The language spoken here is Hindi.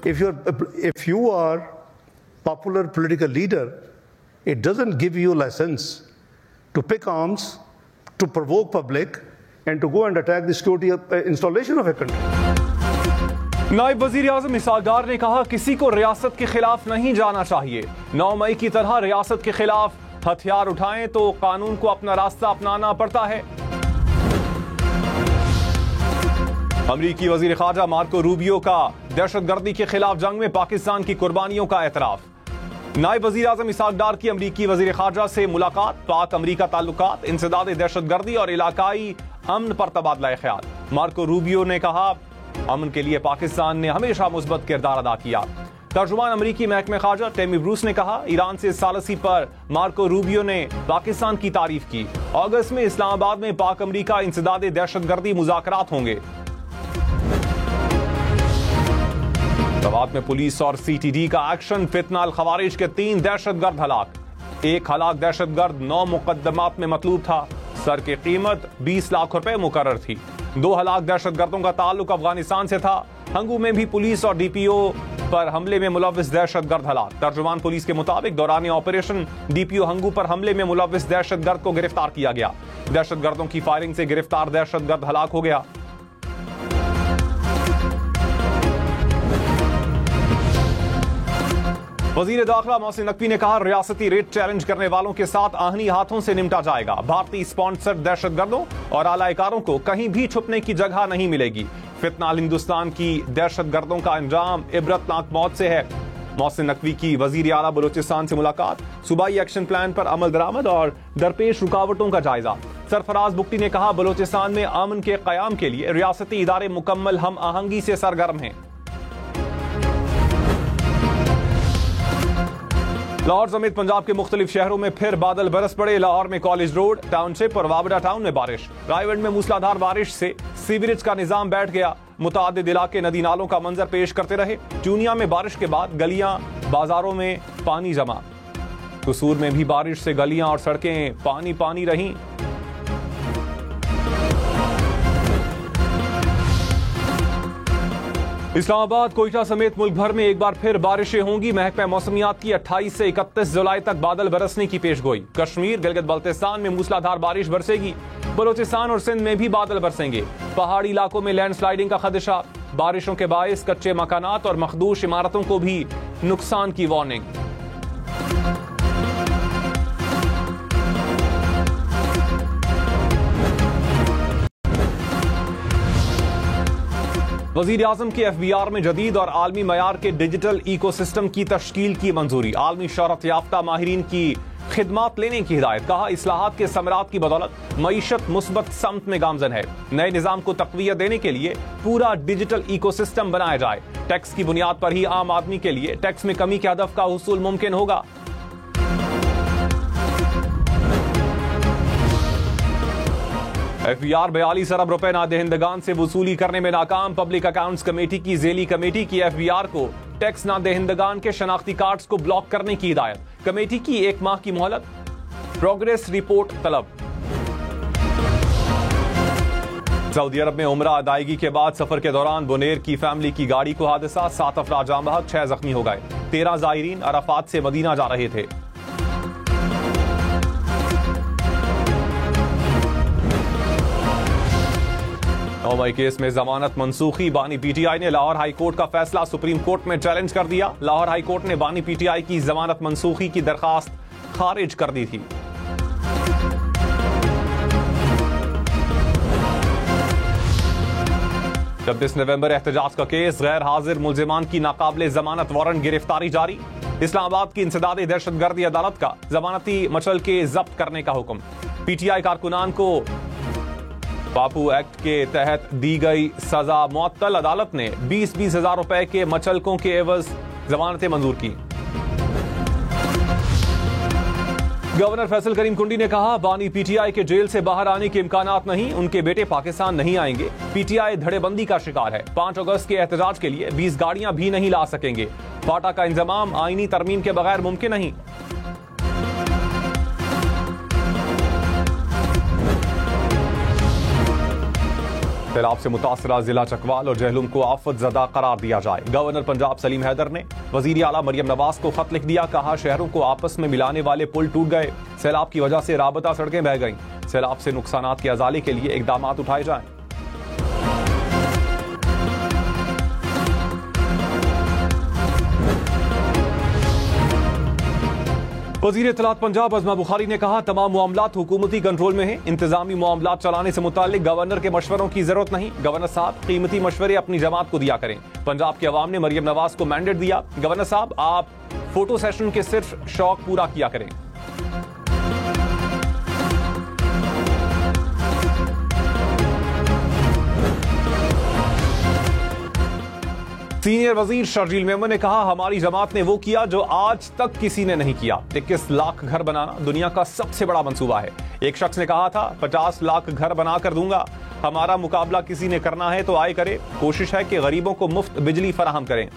if you are popular political leader, it doesn't give you license to pick arms, to provoke public, and to go and attack the security installation of a country. नायब वजीर आजम इसहाक डार ने कहा, किसी को रियासत के खिलाफ नहीं जाना चाहिए। 9 मई की तरह रियासत के खिलाफ हथियार उठाएं तो कानून को अपना रास्ता अपनाना पड़ता है। अमरीकी वजीर खारजा मार्को रूबियो का दहशतगर्दी के खिलाफ जंग में पाकिस्तान की कुर्बानियों का एतराफ। नायब वजीर आजम इसहाक डार की अमरीकी वजीर खारजा से मुलाकात, पाक अमरीका ताल्लुकात, इंसदाद दहशतगर्दी और इलाकाई अमन पर तबादला ख्याल। मार्को रूबियो ने कहा, अमन के लिए पाकिस्तान ने हमेशा मुस्बत किरदार अदा किया। तर्जुमान अमरीकी महकमे खारजा टेमी ब्रूस ने कहा, ईरान से सालसी पर मार्को रूबियो ने पाकिस्तान की तारीफ की। अगस्त में इस्लामाबाद में पाक अमरीका इंसदाद दहशतगर्दी मुज़ाकरात होंगे। रवात में पुलिस और CTD का एक्शन, फितना अल खवारिज के 3 दहशतगर्द हलाक। 1 हलाक दहशतगर्द 9 मुकदमात में मतलूब था। सर की कीमत 20 लाख रुपए मुकर्रर थी। 2 हलाक दहशतगर्दों का ताल्लुक अफगानिस्तान से था। हंगू में भी पुलिस और DPO पर हमले में मुलव्विस दहशतगर्द हलाक। तर्जुमान पुलिस के मुताबिक दौरान ऑपरेशन DPO हंगू पर हमले में मुलव्विस दहशतगर्द को गिरफ्तार किया गया। दहशतगर्दों की फायरिंग से गिरफ्तार दहशतगर्द हलाक हो गया। वजीर दाखिला मोहसिन नकवी ने कहा, रियासती रेट चैलेंज करने वालों के साथ आहनी हाथों से निपटा जाएगा। भारतीय स्पॉन्सर्ड दहशतगर्दों और आलाकारों को कहीं भी छुपने की जगह नहीं मिलेगी। फितना अल हिंदुस्तान की दहशतगर्दों का अंजाम इबरतनाक मौत से है। मोहसिन नकवी की वजीर आला बलोचिस्तान से मुलाकात, सूबाई एक्शन प्लान पर अमल दरामद और दरपेश रुकावटों का जायजा। सरफराज बुख्ती ने कहा, बलोचिस्तान में अमन के कयाम के लिए रियासती इदारे मुकम्मल हम आहंगी से सरगर्म हैं। लाहौर समेत पंजाब के मुख्तलिफ शहरों में फिर बादल बरस पड़े। लाहौर में कॉलेज रोड, टाउनशिप और वाबड़ा टाउन में बारिश। रायगढ़ में मूसलाधार बारिश से सीवरेज का निजाम बैठ गया। मुतादिद इलाके नदी नालों का मंजर पेश करते रहे। चूनिया में बारिश के बाद गलियां, बाजारों में पानी जमा। कसूर में भी बारिश से गलियां और सड़कें पानी पानी रहीं। इस्लामाबाद, कोयटा समेत मुल्क भर में एक बार फिर बारिशें होंगी। महकमा मौसमियात की 28 से 31 जुलाई तक बादल बरसने की पेशगोई। कश्मीर, गिलगित बल्तिस्तान में मूसलाधार बारिश बरसेगी। बलोचिस्तान और सिंध में भी बादल बरसेंगे। पहाड़ी इलाकों में लैंडस्लाइडिंग का खदशा। बारिशों के बायस कच्चे मकानात और मखदूश इमारतों को भी नुकसान की वार्निंग। वजीर आजम के FBR में जदीद और आलमी मयार के डिजिटल इकोसिस्टम की तश्कील की मंजूरी। आलमी शोहरत याफ्ता माहिरीन की खिदमात लेने की हिदायत। कहा, इस्लाहात के समरात की बदौलत मईशत मुस्बत समत में गामजन है। नए निजाम को तक़वियत देने के लिए पूरा डिजिटल इकोसिस्टम बनाया जाए। टैक्स की बुनियाद पर ही आम आदमी के लिए टैक्स में कमी के हदफ का हुसूल मुमकिन होगा। FBR 42 अरब रुपए नादहिंदगान से वसूली करने में नाकाम। पब्लिक अकाउंट्स कमेटी की झेली कमेटी की FBR को टैक्स नादहिंदगान के शनाख्ती कार्ड्स को ब्लॉक करने की हिदायत। कमेटी की 1 माह की मोहलत। प्रोग्रेस रिपोर्ट तलब। सऊदी अरब में उम्रा अदायगी के बाद सफर के दौरान बुनेर की फैमिली की गाड़ी को हादसा। 7 अफराद जाम बहक, 6 जख्मी हो गए। 13 जायरीन अराफात से मदीना जा रहे थे। नौमई केस में जमानत मनसूखी। बानी PTI ने लाहौर हाई कोर्ट का फैसला सुप्रीम कोर्ट में चैलेंज कर दिया। लाहौर हाई कोर्ट ने बानी PTI की जमानत मनसूखी की दरखास्त खारिज कर दी थी। छब्बीस नवंबर एहतजाज का केस। गैर हाजिर मुलजिमान की नाकाबिले जमानत वारंट गिरफ्तारी जारी। इस्लामाबाद की इंसदादी दहशतगर्दी अदालत का जमानती मचल के जब्त करने का हुक्म। PTI कारकुनान को बापू एक्ट के तहत दी गई सजा मुअत्तल। अदालत ने 20-20 हजार रुपए के मचलकों के एवज जमानतें मंजूर की। गवर्नर फैसल करीम कुंडी ने कहा, बानी PTI के जेल से बाहर आने के इम्कानात नहीं। उनके बेटे पाकिस्तान नहीं आएंगे। PTI धड़ेबंदी का शिकार है। 5 अगस्त के एहतजाज के लिए 20 गाड़ियां भी नहीं ला सकेंगे। फाटा का इंतजाम आईनी तरमीम के बगैर मुमकिन नहीं। सैलाब से मुतासरा जिला चकवाल और जहलुम को आफत ज़दा करार दिया जाए। गवर्नर पंजाब सलीम हैदर ने वजीर आला मरियम नवाज को खत लिख दिया। कहा शहरों को आपस में मिलाने वाले पुल टूट गए। सैलाब की वजह से राबता सड़कें बह गईं। सैलाब से नुकसानात के अजाले के लिए इकदाम उठाए जाएं। वज़ीर इत्तलात पंजाब अज़मा बुखारी ने कहा तमाम मामलात हुकूमती कंट्रोल में हैं। इंतजामी मामलात चलाने से मुताल्लिक गवर्नर के मशवरों की जरूरत नहीं। गवर्नर साहब कीमती मशवरे अपनी जमात को दिया करें। पंजाब के अवाम ने मरियम नवाज को मैंडेट दिया। गवर्नर साहब आप फोटो सेशन के सिर्फ शौक पूरा किया करें। सीनियर वजीर शर्जील मेमन ने कहा हमारी जमात ने वो किया जो आज तक किसी ने नहीं किया। 21 लाख घर बनाना दुनिया का सबसे बड़ा मंसूबा है। एक शख्स ने कहा था 50 लाख घर बनाकर दूंगा। हमारा मुकाबला किसी ने करना है तो आए करे। कोशिश है कि गरीबों को मुफ्त बिजली फराहम करें।